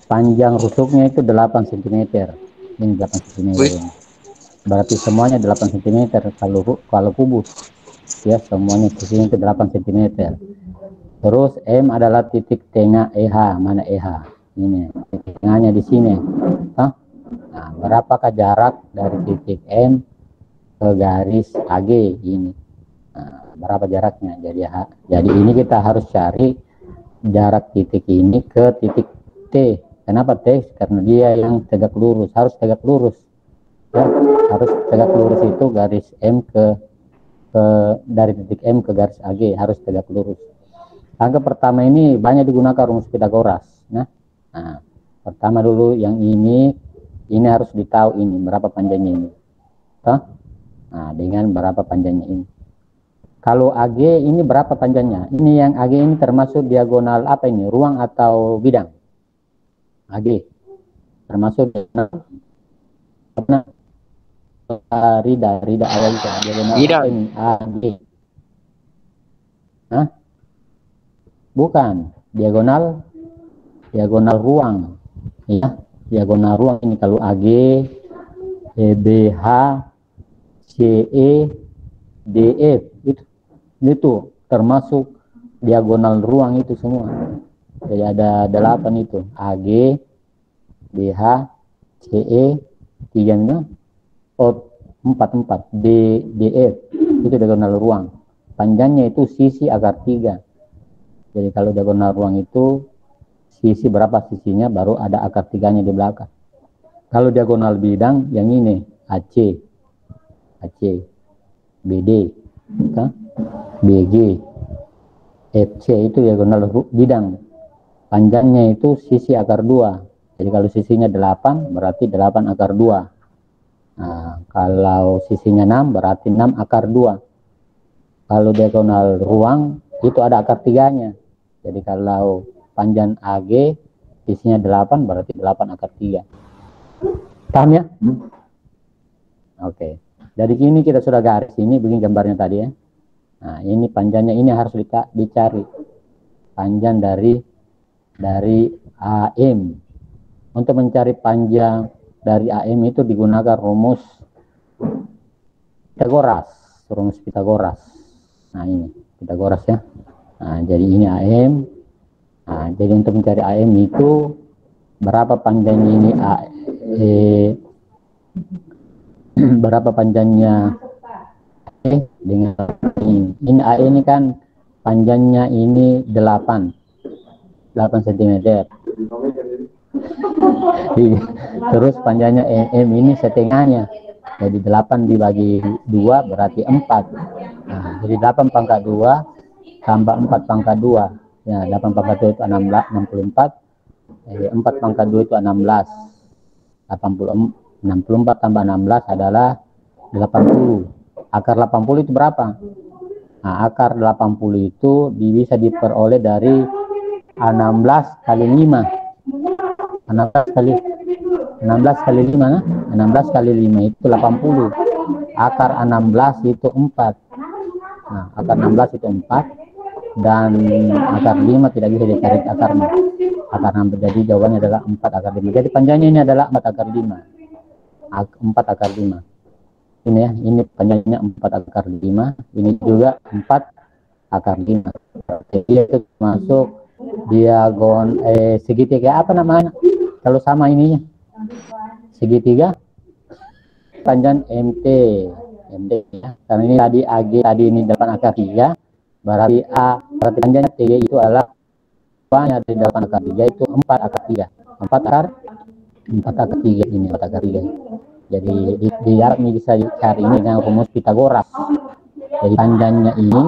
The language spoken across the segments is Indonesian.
Panjang rusuknya itu 8 cm. Ini 8 cm Wih, ini. Berarti semuanya 8 cm kalau kubus. Ya, semuanya sisinya itu 8 cm. Terus M adalah titik tengah EH. Mana EH? Ini titik tengahnya di sini. Hah? Nah, berapakah jarak dari titik M ke garis AG ini? Nah, berapa jaraknya? Jadi ini kita harus cari jarak titik ini ke titik T. Kenapa T? Karena dia yang tegak lurus, harus tegak lurus. Ya, harus tegak lurus itu garis M ke dari titik M ke garis AG harus tegak lurus. Angka pertama ini banyak digunakan rumus Pitagoras. Nah, pertama dulu yang ini harus ditahu ini berapa panjangnya ini. Nah, dengan berapa panjangnya ini. Kalau AG ini berapa panjangnya? Ini yang AG ini termasuk diagonal apa ini? Ruang atau bidang? AG termasuk diagonal Rida awal itu diagonal apa bidang. ini? AG. Hah? Bukan, diagonal ruang. Ya, diagonal ruang ini kalau AG, BH, CE, DF itu termasuk diagonal ruang itu semua. Jadi ada 8 itu. AG, BH, CE, 3 4 DF itu diagonal ruang. Panjangnya itu sisi akar 3. Jadi kalau diagonal ruang itu sisi berapa sisinya baru ada akar 3-nya di belakang. Kalau diagonal bidang yang ini AC, BD, BG, FC itu diagonal bidang. Panjangnya itu sisi akar 2. Jadi kalau sisinya 8 berarti 8 akar 2. Nah, kalau sisinya 6 berarti 6 akar 2. Kalau diagonal ruang itu ada akar 3-nya. Jadi kalau panjang AG sisinya 8 berarti 8 akar 3. Paham ya? Oke. Dari sini kita sudah garis ini begini gambarnya tadi ya. Nah, ini panjangnya ini harus dicari. Panjang dari AM. Untuk mencari panjang dari AM itu digunakan rumus Pitagoras. Nah, ini Pitagoras ya. Nah, jadi ini AM. Nah, jadi untuk mencari AM itu berapa panjangnya ini berapa panjangnya dengan ini AE ini kan panjangnya ini 8 cm. Terus panjangnya M ini setengahnya. Jadi 8 dibagi 2 berarti 4. Nah, jadi 8 pangkat 2 tambah 4 pangkat 2. Ya, 8 pangkat 2 itu 64. 4 pangkat 2 itu 16. 64 tambah 16 adalah 80. Akar 80 itu berapa? Nah, akar 80 itu bisa diperoleh dari 16 kali 5. 16 kali 5, nah? 16 kali 5 itu 80. Akar 16 itu 4. Nah, akar 16 itu 4 dan akar 5 tidak bisa dicari akarnya. Akar 6, jadi jawabannya adalah 4 akar 5. Jadi panjangnya ini adalah 4 akar 5. 4 akar 5. Ini ya, ini panjangnya 4 akar 5, ini juga 4 akar 5. Jadi itu masuk segitiga apa namanya? Kalau sama ininya. Segitiga panjang MT ya. Karena ini tadi AG tadi ini 8 akar 3, berarti panjangnya T itu adalah banyak dari 8 akar 3 itu 4 akar 3. 4 akar 3 ini 4 akar 3. Jadi di jarak ini bisa dicari ini dengan rumus Pitagoras. Jadi panjangnya ini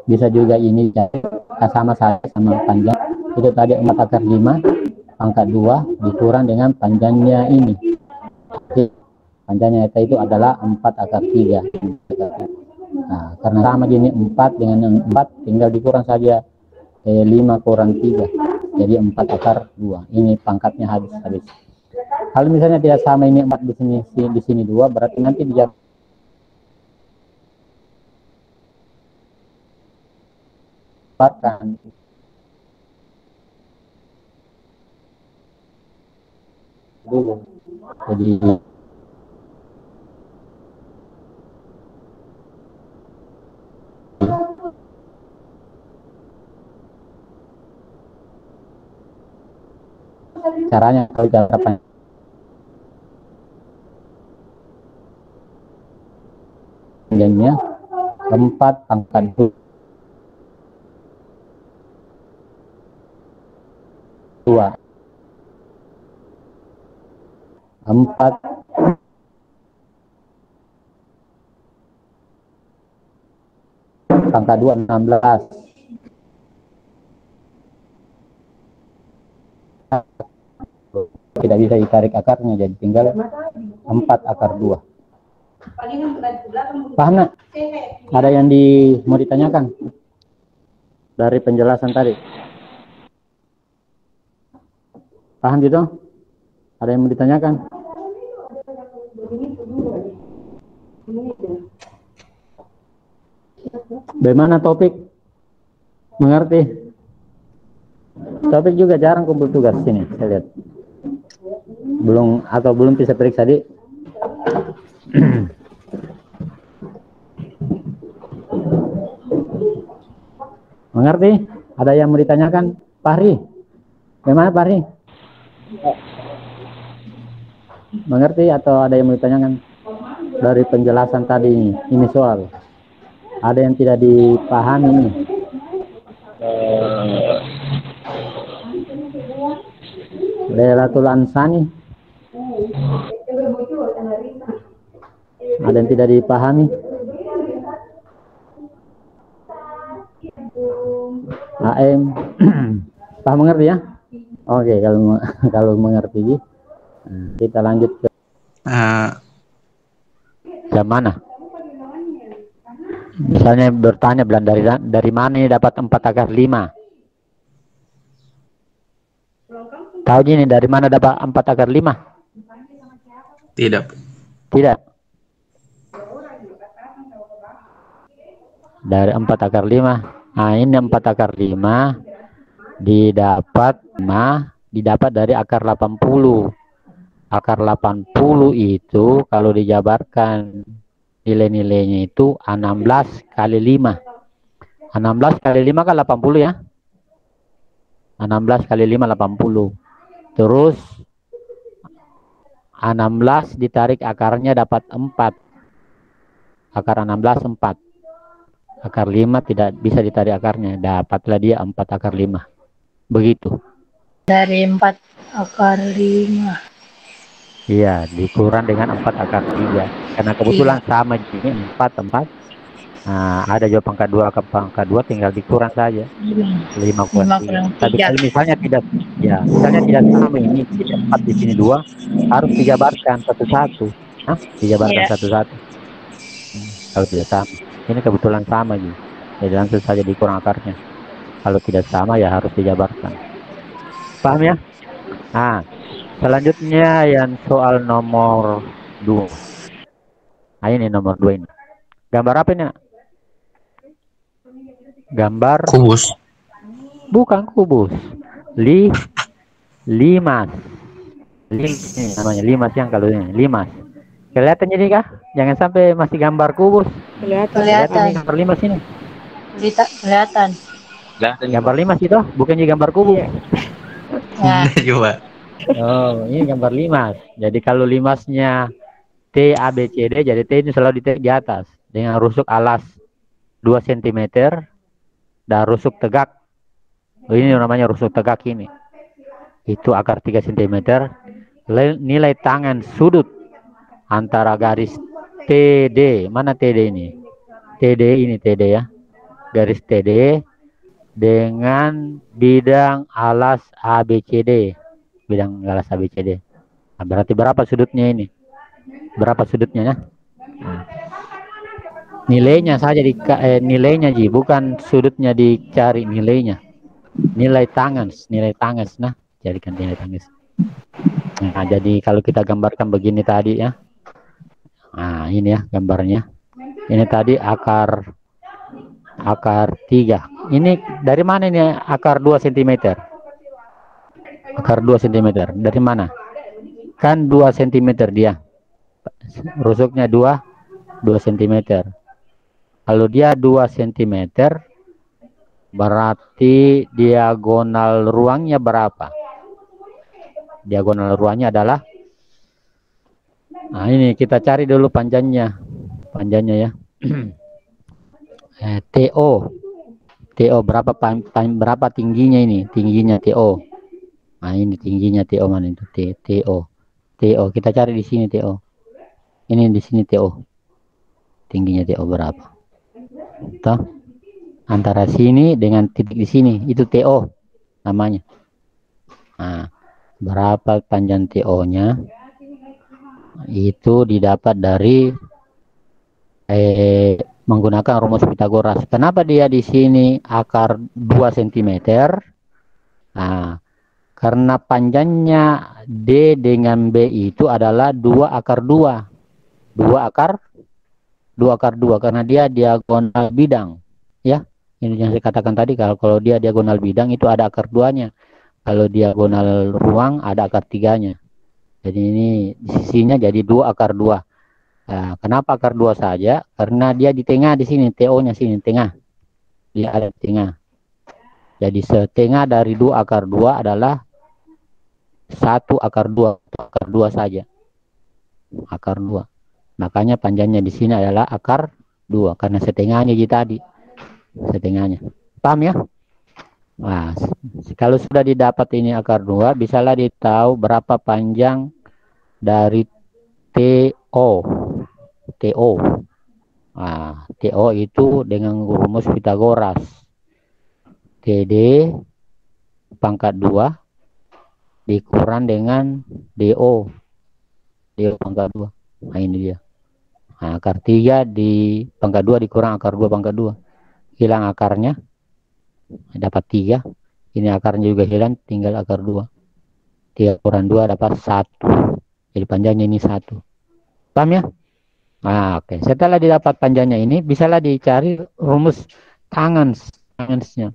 bisa juga ini cari sama panjang itu tadi 4 akar 5 pangkat 2 dikurang dengan panjangnya ini. Panjangnya itu adalah 4 akar 3. Nah, karena sama gini 4 dengan 4 tinggal dikurang saja 5 kurang 3. Jadi 4 akar 2. Ini pangkatnya habis. Kalau misalnya tidak sama ini 4 di sini 2 berarti nanti dia Jadi caranya kalau cara panjangnya 4 pangkat 2, 4 pangkat 2 16. Tidak bisa ditarik akarnya, jadi tinggal 4 akar 2. Paham nak? Ada yang mau ditanyakan dari penjelasan tadi? Paham gitu? Ada yang mau ditanyakan? Bagaimana topik? Mengerti? Topik juga jarang kumpul tugas sini, saya lihat. Belum bisa periksa di. Mengerti? Ada yang mau ditanyakan? Fahri? Bagaimana Fahri? Mengerti atau ada yang mau ditanyakan dari penjelasan tadi ini soal? Ada yang tidak dipahami ini? Lailatul Ansani. Ada yang tidak dipahami? AM. Paham, mengerti ya? Oke, kalau mengerti kita lanjut ke yang mana? Misalnya bertanya dari mana ini dapat 4 akar 5? Tahu ini dari mana dapat 4 akar 5? Tidak. Tidak. Dari 4 akar 5. Nah, ini 4 akar 5 didapat dari akar 80. Akar 80 itu kalau dijabarkan nilai-nilainya itu 16 kali 5. 16 kali 5 kan 80 ya. 16 kali 5 80. Terus 16 ditarik akarnya dapat 4. Akar 16 4. Akar 5 tidak bisa ditarik akarnya, dapatlah dia 4 akar 5. Begitu. Dari 4 akar 5. Iya, dikurang dengan 4 akar 3. Karena kebetulan sama ini 4. Nah, ada juga pangkat 2 ke pangkat 2 tinggal dikurang saja. 5 kurang 3. Tapi kalau misalnya tidak sama ini 4 di sini 2, harus dijabarkan satu-satu. Dijabarkan satu-satu. Kalau tidak sama. Ini kebetulan sama gitu. Jadi langsung saja dikurang akarnya. Kalau tidak sama ya harus dijabarkan. Paham ya? Nah, selanjutnya yang soal nomor 2. Nah, ini nomor 2 ini. Gambar apa ini? Gambar kubus. Bukan kubus. Limas. Ini namanya limas yang kalau ini. Limas. Kelihatan jadi kah? Jangan sampai masih gambar kubus. Kelihatan. Gambar limas ini. Kelihatan. Gambar limas itu bukan gambar kubus. Ya. Coba. Oh, ini gambar limas. Jadi kalau limasnya T A B C D, jadi T ini selalu di atas dengan rusuk alas 2 cm dan rusuk tegak. Ini namanya rusuk tegak ini. Itu akar 3 cm. Nilai tangan sudut antara garis TD. Mana TD ini? TD ini TD ya. Garis TD dengan bidang alas ABCD. Bidang alas ABCD. Nah, berarti berapa sudutnya ini? Berapa sudutnya ya? Nah, nilainya saja nilainya Ji, bukan sudutnya dicari nilainya. Nilai tangan. Nah, jadikan nilai tangan. Nah, jadi kalau kita gambarkan begini tadi ya. Nah, ini ya gambarnya. Ini tadi akar 3. Ini dari mana ini akar 2 cm? Akar 2 cm. Dari mana? Kan 2 cm dia. Rusuknya 2 cm. Kalau dia 2 cm, berarti diagonal ruangnya berapa? Diagonal ruangnya adalah, nah ini kita cari dulu panjangnya. Panjangnya ya. TO. TO berapa berapa tingginya ini? Tingginya TO. Nah, ini tingginya TO mana itu? TO. TO kita cari di sini TO. Ini di sini TO. Tingginya TO berapa? Toh? Antara sini dengan titik di sini itu TO namanya. Nah, berapa panjang TO-nya? Itu didapat dari menggunakan rumus Pitagoras. Kenapa dia di sini akar 2 cm? Nah, karena panjangnya D dengan B itu adalah 2 akar 2. 2 akar 2 karena dia diagonal bidang. Ya, ini yang saya katakan tadi, kalau dia diagonal bidang itu ada akar 2-nya. Kalau diagonal ruang ada akar 3-nya. Jadi ini sisinya jadi 2 akar 2. Nah, kenapa akar 2 saja? Karena dia di tengah di sini, TO-nya sini tengah. Dia ada di tengah. Jadi setengah dari 2 akar 2 adalah 1 akar 2, akar 2 saja. Akar 2. Makanya panjangnya di sini adalah akar 2 karena setengahnya tadi. Setengahnya. Paham ya? Nah, kalau sudah didapat ini akar 2, bisalah ditahu berapa panjang dari TO. TO. Nah, TO itu dengan rumus Pitagoras. TD pangkat 2 dikurang dengan DO. DO pangkat 2. Nah, ini dia. Nah, akar 3 di pangkat 2 dikurang akar 2 pangkat 2. Hilang akarnya. Dapat 3. Ini akarnya juga hilang, tinggal akar 2. 3 kurang 2 dapat 1. Jadi panjangnya ini 1. Paham ya? Nah, oke. Setelah didapat panjangnya ini, bisalah dicari rumus tangansnya.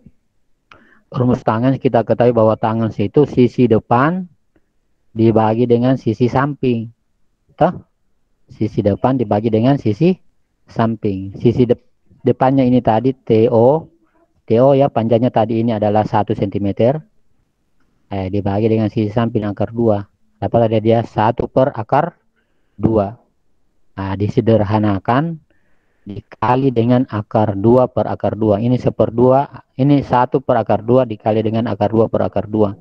Rumus tangan kita ketahui bahwa tangan itu sisi depan dibagi dengan sisi samping. Toh? Sisi depan dibagi dengan sisi samping. Sisi depannya ini tadi TO. TO ya, panjangnya tadi ini adalah 1 cm. Dibagi dengan sisi samping akar 2. Dapat ada dia 1 per akar 2. Nah, disederhanakan dikali dengan akar 2 per akar 2. Ini 1/2. Ini 1 per akar 2 dikali dengan akar 2 per akar 2.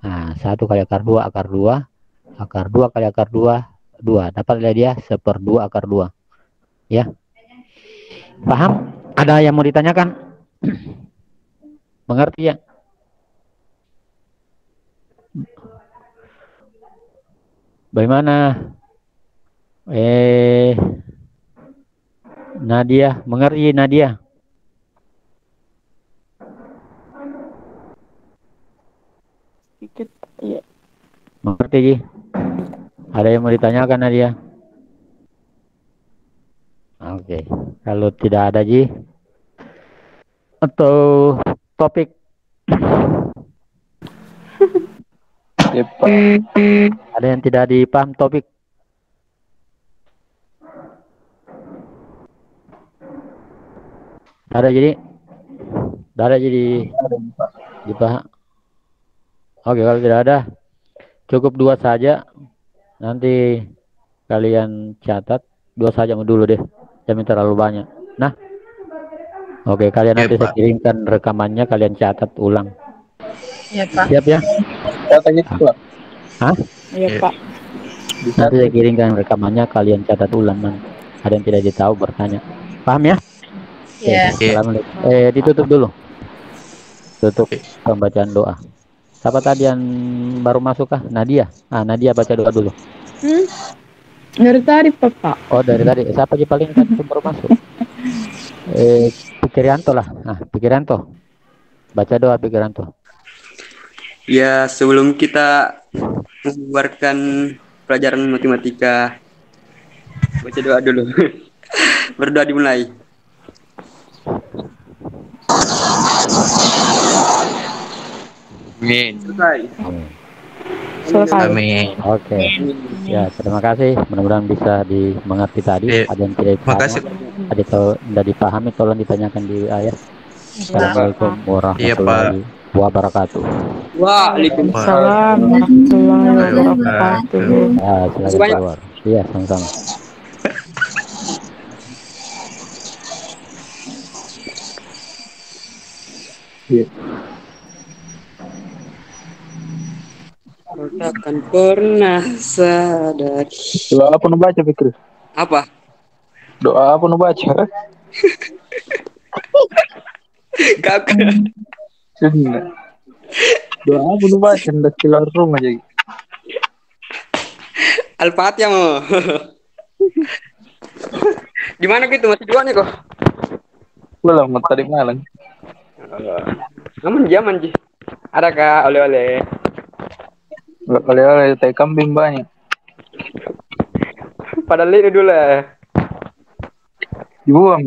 Nah, 1 kali akar 2 akar 2. Akar 2 kali akar 2 2. Dapat dia 1/2 akar 2. Ya. Paham? Ada yang mau ditanyakan? Mengerti ya? Bagaimana? Nadia, mengerti Nadia? Sedikit, iya. Mengerti, Ji? Ada yang mau ditanyakan Nadia? Oke. Kalau tidak ada, Ji, atau topik? Ada yang tidak dipaham topik? Ada jadi? Ada jadi dipaham? Oke, kalau tidak ada, cukup 2 saja. Nanti kalian catat 2 saja dulu deh. Jangan terlalu banyak. Nah, oke, kalian nanti saya kirimkan rekamannya, kalian catat ulang. Ya, Pak. Siap ya? Hah? Iya, Pak. Nanti saya kirimkan rekamannya, kalian catat ulang. Man. Ada yang tidak ditahu bertanya. Paham ya? Ya. Assalamualaikum. Ditutup dulu. Tutup pembacaan doa. Siapa tadi yang baru masuk kah? Nadia. Nadia baca doa dulu. Dari tadi, Pak. Oh, dari tadi. Siapa yang paling tadi baru masuk? Pikiranto lah. Pikiranto. Baca doa Pikiranto. Ya, sebelum kita mengeluarkan pelajaran matematika, baca doa dulu. Berdoa dimulai. Amin. Selesai. selesai. Amin. Oke. Ya, terima kasih. Mudah-mudahan bisa dimengerti tadi. Iya. Ada yang tidak Makasih. dipahami, ada tidak dipahami, tolong ditanyakan di ayah. Assalamualaikum warahmatullahi wabarakatuh. Waalaikumsalam. Waalaikumsalam warahmatullahi wabarakatuh. Ya, silakan banyak. keluar. Iya, sama-sama. Takkan pernah sadar. Doa apa nu baca Fikri? Apa? Doa apa nu baca? Kakak. Sudah. Doa apa nu baca? Ndak keluar rumah jadi. Al-Fatihah mau. Gimana gitu masih dua nih kok? Belum tadi malam. Aman jaman Ji. Ada kak oleh-oleh. Oleh-oleh teh kambing banyak. Padahal itu dulu lah. Dibuang.